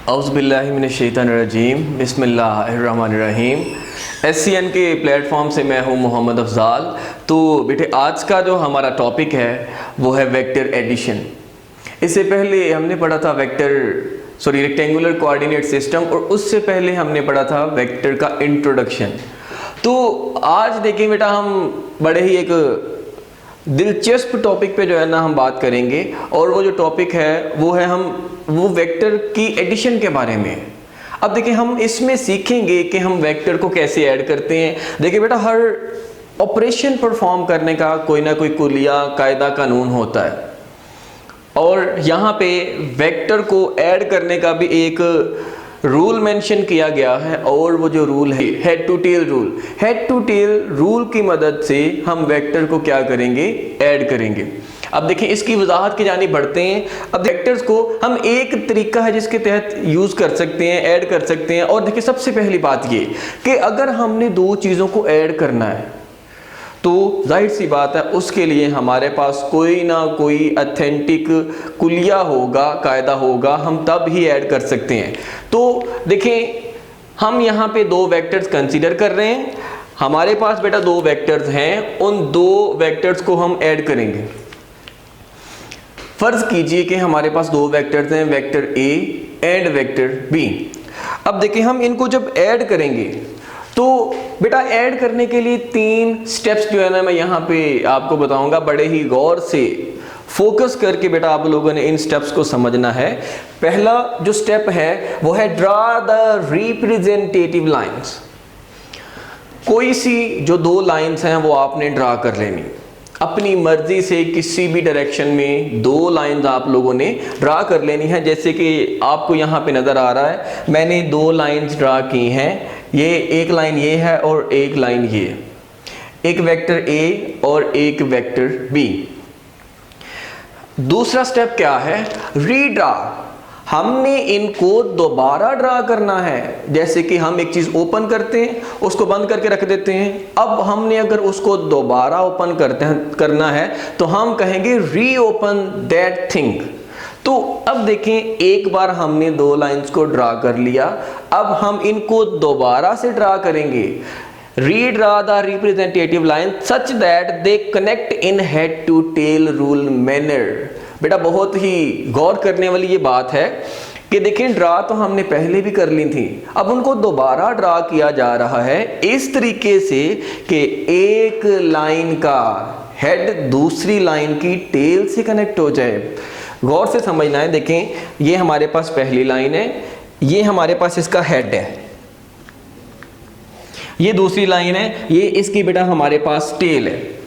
औज़ुबिल्लाहिमिनश्शैतानिर्रजीम बिस्मिल्लाहिर्रहमानिर्रहीम। SCN के platform से मैं हूं मोहम्मद अफजाल। तो बेटे आज का जो हमारा टॉपिक है वो है वेक्टर एडिशन। इससे पहले हमने पढ़ा था रेक्टेंगुलर कोऑर्डिनेट सिस्टम, और उससे पहले हमने पढ़ा था वेक्टर का इंट्रोडक्शन। तो आज देखिए बेटा हम बड़े ही एक दिलचस्प टॉपिक पे जो है ना हम बात करेंगे, और वो जो टॉपिक है वो वेक्टर की एडिशन के बारे में। अब देखिए हम इसमें सीखेंगे कि हम वेक्टर को कैसे ऐड करते हैं। देखिए बेटा हर ऑपरेशन परफॉर्म करने का कोई ना कोई कुलिया कायदा कानून होता है, और यहाँ पे वेक्टर को ऐड करने का भी एक रूल मेंशन किया गया है, और वो जो रूल है head to tail rule. Head to tail rule की मदद से हम वेक्टर को क्या करेंगे, ऐड करेंगे। अब देखिए इसकी वजाहत की जानी बढ़ते हैं। अब वेक्टर्स को हम एक तरीका है जिसके तहत यूज कर सकते हैं, ऐड कर सकते हैं। और देखिए सबसे पहली बात ये कि अगर हमने दो चीजों को ऐड करना है तो जाहिर सी बात है उसके लिए हमारे पास कोई ना कोई ऑथेंटिक कुलिया होगा, कायदा होगा, हम तब ही ऐड कर सकते हैं। तो देखें हम यहाँ पे दो वेक्टर्स कंसीडर कर रहे हैं। हमारे पास बेटा दो वेक्टर्स हैं, उन दो वेक्टर्स को हम ऐड करेंगे। फर्ज कीजिए कि हमारे पास दो वेक्टर्स हैं, vector A and vector B. अब देखिए हम इनको जब ऐड करेंगे तो बेटा ऐड करने के लिए तीन स्टेप्स जो है ना मैं यहाँ पे आपको बताऊंगा। बड़े ही गौर से फोकस करके बेटा आप लोगों ने इन स्टेप्स को समझना है। पहला जो स्टेप है वो है ड्रा द रिप्रेजेंटेटिव लाइंस। कोई सी जो दो लाइंस हैं वो आपने ड्रा कर लेनी अपनी मर्जी से, किसी भी डायरेक्शन में दो लाइंस आप लोगों ने ड्रा कर लेनी है। जैसे कि आपको यहाँ पे नज़र आ रहा है मैंने दो लाइंस ड्रा की हैं। ये एक लाइन ये है और एक लाइन ये, एक वेक्टर ए और एक वेक्टर बी। दूसरा स्टेप क्या है, रीड्रा। हमने इनको दोबारा ड्रा करना है। जैसे कि हम एक चीज ओपन करते हैं, उसको बंद करके रख देते हैं। अब हमने अगर उसको दोबारा ओपन करना है तो हम कहेंगे री ओपन दैट थिंग। तो अब देखें एक बार हमने दो लाइंस को ड्रा कर लिया, अब हम इनको दोबारा से ड्रा करेंगे। Redraw the representative line such that they connect in head to tail rule manner. बेटा बहुत ही गौर करने वाली ये बात है कि देखिए ड्रा तो हमने पहले भी कर ली थी, अब उनको दोबारा ड्रा किया जा रहा है इस तरीके से कि एक लाइन का हेड दूसरी लाइन की टेल से कनेक्ट हो जाए। गौर से समझना है। देखें ये हमारे पास पहली लाइन है, ये हमारे पास इसका हेड है, ये दूसरी लाइन है, ये इसकी बेटा हमारे पास टेल है।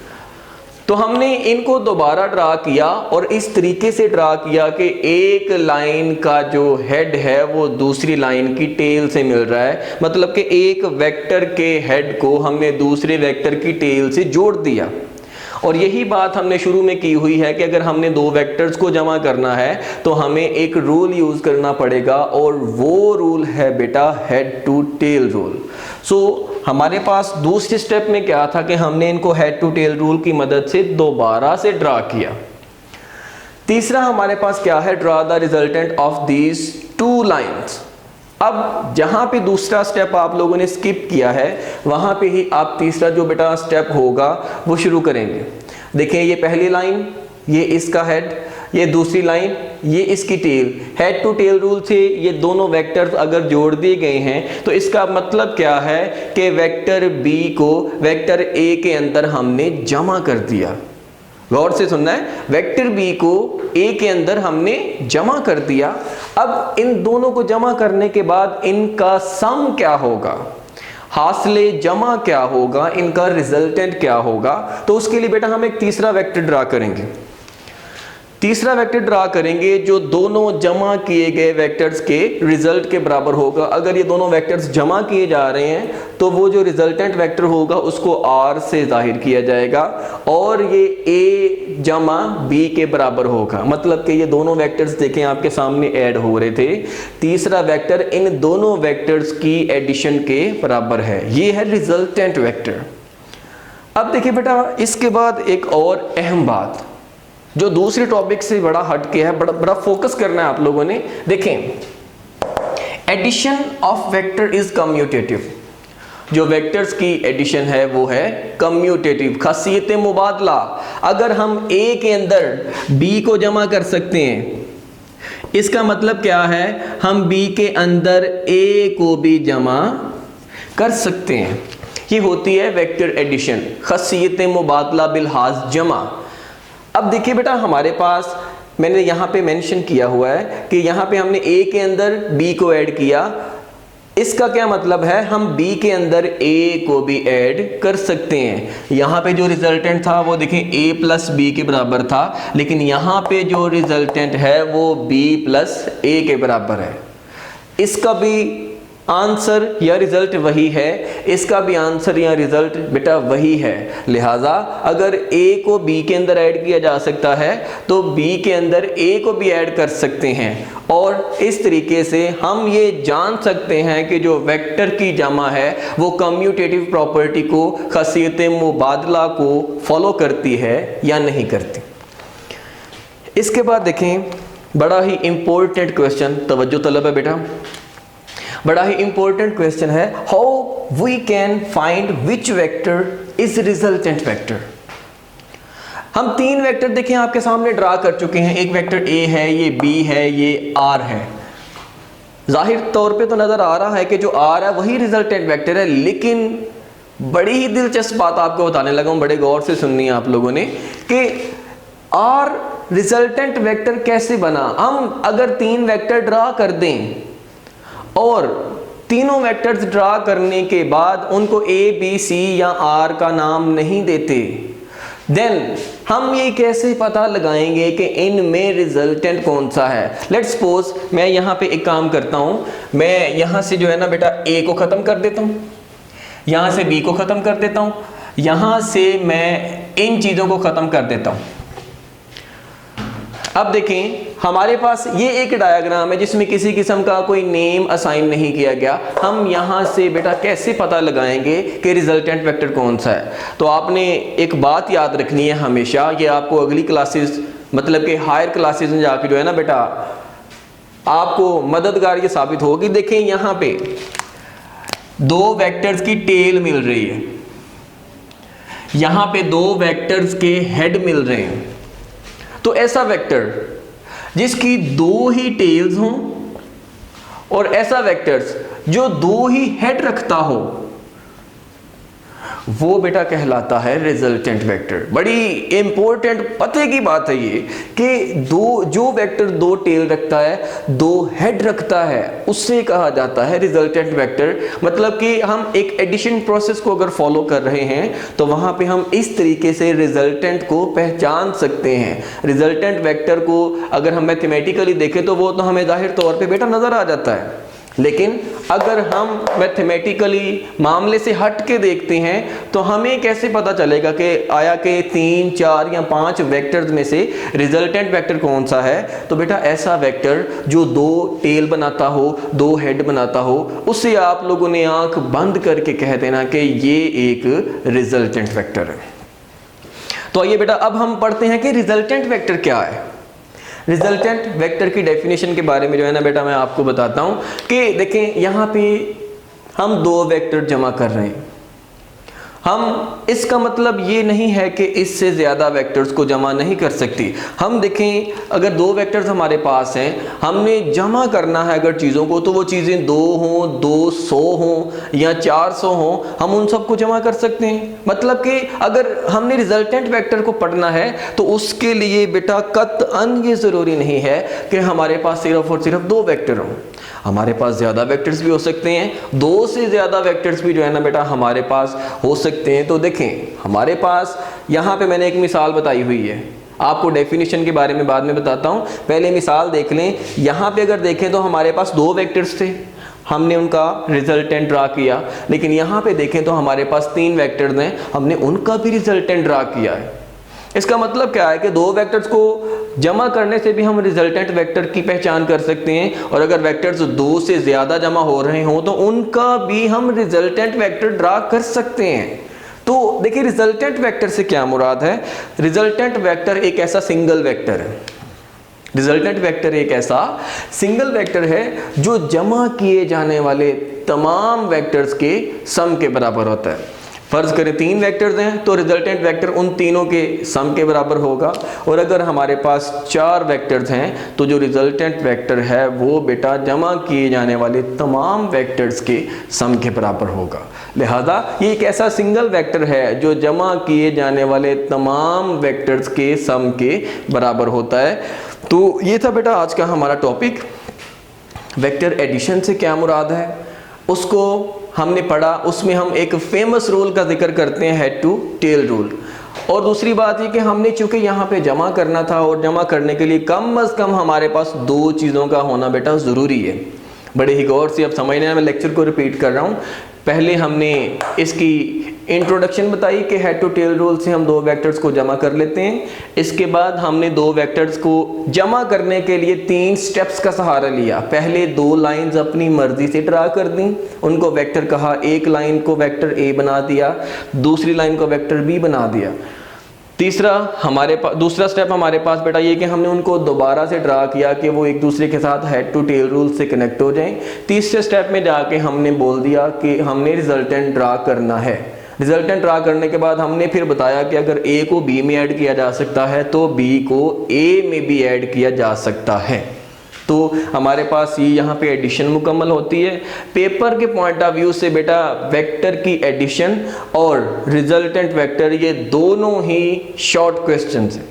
तो हमने इनको दोबारा ड्रा किया और इस तरीके से ड्रा किया कि एक लाइन का जो हेड है वो दूसरी लाइन की टेल से मिल रहा है। मतलब कि एक वेक्टर के हेड को हमने दूसरे वेक्टर की टेल से जोड़ दिया। और यही बात हमने शुरू में की हुई है कि अगर हमने दो वेक्टर्स को जमा करना है तो हमें एक रूल यूज करना पड़ेगा, और वो रूल है बेटा हेड टू टेल रूल। सो हमारे पास दूसरे स्टेप में क्या था कि हमने इनको हेड टू टेल रूल की मदद से दोबारा से ड्रा किया। तीसरा हमारे पास क्या है, draw the resultant of these two lines. अब जहां पे दूसरा स्टेप आप लोगों ने स्किप किया है वहां पे ही आप तीसरा जो बेटा स्टेप होगा वो शुरू करेंगे। देखिए ये पहली लाइन, ये इसका हेड, ये दूसरी लाइन, ये इसकी tail. Head to tail rule से ये दोनों वेक्टर्स अगर जोड़ दिए गए हैं तो इसका मतलब क्या है कि वेक्टर बी को वेक्टर ए के अंदर हमने जमा कर दिया। गौर से सुनना है, वेक्टर बी को ए के अंदर हमने जमा कर दिया। अब इन दोनों को जमा करने के बाद इनका सम क्या होगा, हासिले जमा क्या होगा, इनका रिजल्टेंट क्या होगा। तो उसके लिए बेटा हम एक तीसरा वेक्टर ड्रा करेंगे। तीसरा वेक्टर ड्रा करेंगे जो दोनों जमा किए गए वेक्टर्स के रिजल्ट के बराबर होगा। अगर ये दोनों वेक्टर्स जमा किए जा रहे हैं तो वो जो रिजल्टेंट वेक्टर होगा उसको r से जाहिर किया जाएगा, और ये a जमा b के बराबर होगा। मतलब कि ये दोनों वेक्टर्स देखें आपके सामने ऐड हो रहे थे, तीसरा वेक्टर इन दोनों वेक्टर्स की एडिशन के बराबर है। ये है रिजल्टेंट वेक्टर। अब देखिए बेटा इसके बाद एक और अहम बात जो दूसरे टॉपिक से बड़ा हट के है, बड़ा फोकस करना है आप लोगों ने। देखें addition of vector is commutative. जो वेक्टर्स की एडिशन है वो है कम्यूटेटिव, खासियत मुबादला। अगर हम a के अंदर b को जमा कर सकते हैं, इसका मतलब क्या है, हम b के अंदर a को भी जमा कर सकते हैं। ये होती है वेक्टर एडिशन, खासियत मुबादला बिलहाज जमा। अब देखिए बेटा, हमारे पास मैंने यहाँ पे मेंशन किया हुआ है कि यहाँ पे हमने a के अंदर b को ऐड किया। इसका क्या मतलब है, हम b के अंदर a को भी ऐड कर सकते हैं। यहाँ पे जो रिजल्टेंट था वो देखें a प्लस b के बराबर था, लेकिन यहाँ पे जो रिजल्टेंट है वो b प्लस a के बराबर है। इसका भी आंसर या रिजल्ट वही है, इसका भी आंसर या रिजल्ट बेटा वही है। लिहाजा अगर a को b के अंदर ऐड किया जा सकता है तो b के अंदर a को भी ऐड कर सकते हैं, और इस तरीके से हम ये जान सकते हैं कि जो वेक्टर की जमा है वो कम्यूटेटिव प्रॉपर्टी को, खासियत मुबादला को फॉलो करती है या नहीं करती। इसके बाद देखें, बड़ा ही इंपॉर्टेंट क्वेश्चन, तवज्जो तलब है बेटा, बड़ा ही इंपॉर्टेंट क्वेश्चन है, how we can find which vector is resultant vector. हम तीन वेक्टर देखें आपके सामने ड्रा कर चुके हैं। एक वेक्टर a है, ये b है, ये r है। जाहिर तौर पे तो नजर आ रहा है कि जो r है वही रिजल्टेंट वेक्टर है, लेकिन बड़ी ही दिलचस्प बात आपको बताने लगा हूं, बड़े गौर से सुननी है आप लोगों ने, कि r रिजल्टेंट वेक्टर कैसे बना। हम अगर तीन वेक्टर ड्रा कर दें और तीनों वेक्टर्स ड्रा करने के बाद उनको a, b, c या r का नाम नहीं देते, देन हम ये कैसे पता लगाएंगे कि इनमें रिजल्टेंट कौन सा है। लेट्स सपोज मैं यहाँ पे एक काम करता हूँ, मैं यहाँ से जो है ना बेटा a को ख़त्म कर देता हूँ, यहाँ से b को ख़त्म कर देता हूँ, यहाँ से मैं इन चीज़ों को ख़त्म कर देता हूँ। अब देखें हमारे पास ये एक डायग्राम है जिसमें किसी किस्म का कोई नेम असाइन नहीं किया गया। हम यहाँ से बेटा कैसे पता लगाएंगे कि रिजल्टेंट वेक्टर कौन सा है। तो आपने एक बात याद रखनी है हमेशा, ये आपको अगली क्लासेस मतलब कि हायर क्लासेस में जाके जो है ना बेटा आपको मददगार ये साबित होगी। देखें यहाँ पे दो वेक्टर्स की टेल मिल रही है, यहाँ पे दो वेक्टर्स के हेड मिल रहे हैं। तो ऐसा वेक्टर जिसकी दो ही टेल्स हों और ऐसा वेक्टर्स जो दो ही हेड रखता हो, वो बेटा कहलाता है रिजल्टेंट वेक्टर। बड़ी इंपॉर्टेंट पते की बात है ये कि जो वेक्टर दो टेल रखता है, दो हेड रखता है, उससे कहा जाता है रिजल्टेंट वेक्टर। मतलब कि हम एक एडिशन प्रोसेस को अगर फॉलो कर रहे हैं तो वहां पे हम इस तरीके से रिजल्टेंट को पहचान सकते हैं। रिजल्टेंट वेक्टर को अगर हम मैथमेटिकली देखें तो वो तो हमें जाहिर तौर पे बेटा नजर आ जाता है, लेकिन अगर हम मैथमेटिकली मामले से हट के देखते हैं तो हमें कैसे पता चलेगा कि आया कि 3, 4 या 5 वेक्टर्स में से रिजल्टेंट वेक्टर कौन सा है। तो बेटा ऐसा वेक्टर जो दो टेल बनाता हो, दो हेड बनाता हो, उससे आप लोगों ने आंख बंद करके कह देना कि ये एक रिजल्टेंट वेक्टर है। तो आइए बेटा अब हम पढ़ते हैं कि रिजल्टेंट वेक्टर क्या है। रिजल्टेंट वेक्टर की डेफिनेशन के बारे में जो है ना बेटा मैं आपको बताता हूं कि देखें यहाँ पे हम दो वेक्टर जमा कर रहे हैं। हम इसका मतलब ये नहीं है कि इससे ज़्यादा वेक्टर्स को जमा नहीं कर सकती। हम देखें अगर दो वेक्टर्स हमारे पास हैं, हमने जमा करना है अगर चीज़ों को, तो वो चीज़ें 2 हों, 200 हों या 400 हों, हम उन सबको जमा कर सकते हैं। मतलब कि अगर हमने रिजल्टेंट वेक्टर को पढ़ना है तो उसके लिए बेटा कतअन ये ज़रूरी नहीं है कि हमारे पास सिर्फ और सिर्फ दो वेक्टर हों। हमारे पास ज़्यादा वेक्टर्स भी हो सकते हैं, 2 से ज़्यादा वेक्टर्स भी जो है ना बेटा हमारे पास हो सकते हैं। तो देखें हमारे पास यहाँ पे मैंने एक मिसाल बताई हुई है, आपको डेफिनेशन के बारे में बाद में बताता हूँ, पहले मिसाल देख लें। यहाँ पे अगर देखें तो हमारे पास 2 वेक्टर्स थे, हमने उनका रिजल्टेंट ड्रा किया। लेकिन यहाँ पे देखें तो हमारे पास 3 वेक्टर्स हैं, हमने उनका भी रिजल्टेंट ड्रा किया है। इसका मतलब क्या है कि 2 वेक्टर्स को जमा करने से भी हम रिजल्टेंट वेक्टर की पहचान कर सकते हैं, और अगर वेक्टर्स 2 से ज़्यादा जमा हो रहे हों तो उनका भी हम रिजल्टेंट वेक्टर ड्रा कर सकते हैं। तो देखिए रिजल्टेंट वेक्टर से क्या मुराद है। रिजल्टेंट वेक्टर एक ऐसा सिंगल वेक्टर है रिजल्टेंट वेक्टर एक ऐसा सिंगल वेक्टर है जो जमा किए जाने वाले तमाम वेक्टर्स के सम के बराबर होता है। फर्ज करें 3 वेक्टर्स हैं तो रिजल्टेंट वेक्टर उन तीनों के सम के बराबर होगा, और अगर हमारे पास 4 वेक्टर्स हैं तो जो रिजल्टेंट वेक्टर है वो बेटा जमा किए जाने वाले तमाम वेक्टर्स के सम के बराबर होगा। लिहाजा ये एक ऐसा सिंगल वेक्टर है जो जमा किए जाने वाले तमाम वेक्टर्स के सम के बराबर होता है। तो ये था बेटा आज का हमारा टॉपिक। वेक्टर एडिशन से क्या मुराद है उसको हमने पढ़ा, उसमें हम एक फेमस रूल का जिक्र करते हैं, हेड टू टेल रूल। और दूसरी बात ये कि हमने चूंकि यहाँ पे जमा करना था और जमा करने के लिए कम अज़ कम हमारे पास 2 चीज़ों का होना बेटा ज़रूरी है। बड़े ही गौर से अब समझने, मैं लेक्चर को रिपीट कर रहा हूँ। पहले हमने इसकी इंट्रोडक्शन बताई कि हेड टू टेल रूल से हम 2 वेक्टर्स को जमा कर लेते हैं। इसके बाद हमने 2 वेक्टर्स को जमा करने के लिए 3 स्टेप्स का सहारा लिया। पहले 2 लाइंस अपनी मर्जी से ड्रा कर दी, उनको वेक्टर कहा, एक लाइन को वेक्टर ए बना दिया, दूसरी लाइन को वेक्टर बी बना दिया। दूसरा स्टेप हमारे पास बेटा ये कि हमने उनको दोबारा से ड्रा किया कि वो एक दूसरे के साथ हेड टू टेल रूल से कनेक्ट हो जाएं। तीसरे स्टेप में जाके हमने बोल दिया कि हमने रिजल्टेंट ड्रा करना है। रिजल्टेंट ड्रा करने के बाद हमने फिर बताया कि अगर ए को बी में ऐड किया जा सकता है तो बी को ए में भी ऐड किया जा सकता है। तो हमारे पास ये यहाँ पे एडिशन मुकम्मल होती है। पेपर के पॉइंट ऑफ व्यू से बेटा वेक्टर की एडिशन और रिजल्टेंट वेक्टर ये दोनों ही शॉर्ट क्वेश्चंस हैं।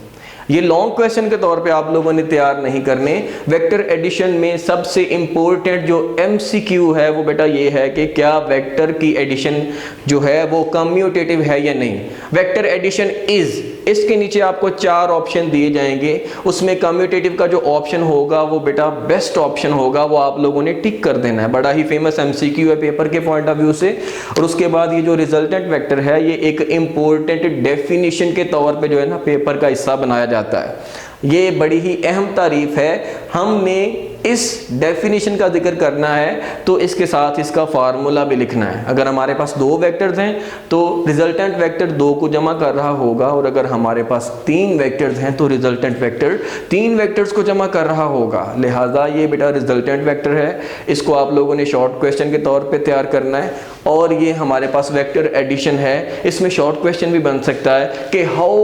ये लॉन्ग क्वेश्चन के तौर पे आप लोगों ने तैयार नहीं करने। वेक्टर एडिशन में सबसे इंपॉर्टेंट जो एमसीक्यू है वो बेटा ये है कि क्या वेक्टर की एडिशन जो है वो कम्यूटेटिव है या नहीं। वेक्टर एडिशन इज, इसके नीचे आपको 4 ऑप्शन दिए जाएंगे, उसमें कम्यूटेटिव का जो ऑप्शन होगा वो बेटा बेस्ट ऑप्शन होगा, वो आप लोगों ने टिक कर देना है। बड़ा ही फेमस एमसीक्यू है पेपर के पॉइंट ऑफ व्यू से। और उसके बाद ये जो रिजल्टेंट वेक्टर है ये एक इंपॉर्टेंट डेफिनेशन के तौर पे जो है ना पेपर का हिस्सा बनाया जाता है। ये बड़ी ही अहम तारीफ है। हमने इस डेफिनेशन का जिक्र करना है तो इसके साथ इसका फार्मूला भी लिखना है। अगर हमारे पास 2 वेक्टर्स हैं तो रिजल्टेंट वेक्टर 2 को जमा कर रहा होगा, और अगर हमारे पास 3 वेक्टर्स हैं तो रिजल्टेंट वेक्टर 3 वेक्टर्स को जमा कर रहा होगा। लिहाजा ये बेटा रिजल्टेंट वेक्टर है, इसको आप लोगों ने शॉर्ट क्वेश्चन के तौर पे तैयार करना है। और ये हमारे पास वेक्टर एडिशन है, इसमें शॉर्ट क्वेश्चन भी बन सकता है कि how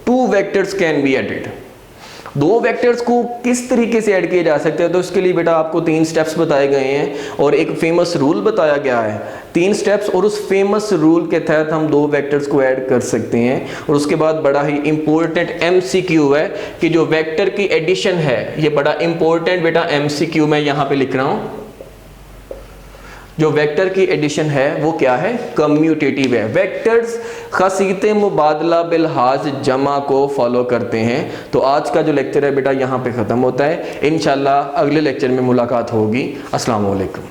2 vectors can be added. 2 vectors को किस तरीके से ऐड किए जा सकते हैं, तो इसके लिए बेटा आपको 3 स्टेप्स बताए गए हैं और एक फेमस रूल बताया गया है। 3 स्टेप्स और उस फेमस रूल के तहत हम 2 वेक्टर्स को ऐड कर सकते हैं। और उसके बाद बड़ा ही इंपॉर्टेंट एमसीक्यू है कि जो वेक्टर की एडिशन है, ये बड़ा इंपॉर्टेंट बेटा एमसीक्यू मैं यहाँ पे लिख रहा हूँ। जो वेक्टर की एडिशन है वो क्या है, कम्यूटेटिव है। वेक्टर्स खसीत मुबादला बिलहाज जमा को फॉलो करते हैं। तो आज का जो लेक्चर है बेटा यहाँ पे ख़त्म होता है। इंशाल्लाह अगले लेक्चर में मुलाकात होगी। अस्सलाम वालेकुम।